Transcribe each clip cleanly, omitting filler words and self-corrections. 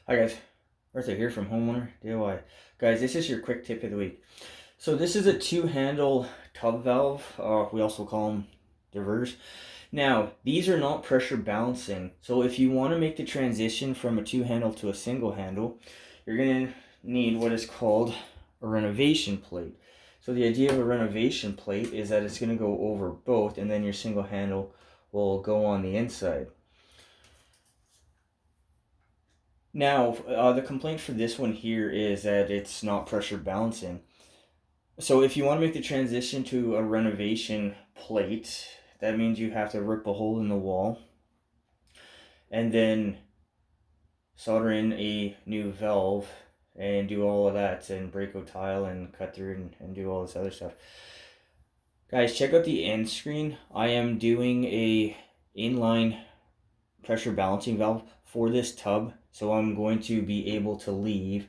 Hi guys, Arthur here from Homeowner DIY. Guys, this is your quick tip of the week. So this is a two-handle tub valve. We also call them diverters. Now, these are not pressure balancing. So if you want to make the transition from a two-handle to a single handle, you're going to need what is called a renovation plate. So the idea of a renovation plate is that it's going to go over both, and then your single handle will go on the inside. Now, the complaint for this one here is that it's not pressure balancing. So if you want to make the transition to a renovation plate, that means you have to rip a hole in the wall and then solder in a new valve and do all of that and break out tile and cut through and do all this other stuff. Guys, check out the end screen. I am doing a inline pressure balancing valve for this tub, so I'm going to be able to leave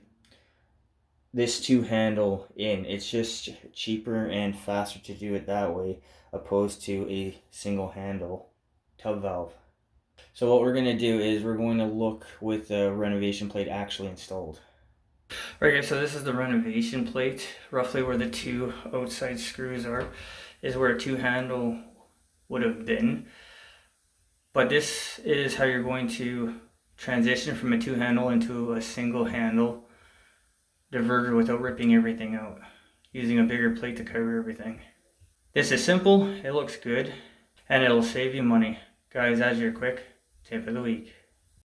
this two handle in. It's just cheaper and faster to do it that way opposed to a single handle tub valve. So what we're going to do is we're going to look with the renovation plate actually installed. Alright guys, so this is the renovation plate. Roughly where the two outside screws are is where a two handle would have been. But this is how you're going to transition from a two handle into a single handle diverter without ripping everything out, using a bigger plate to cover everything. This is simple, it looks good, and it'll save you money. Guys, that's your quick tip of the week.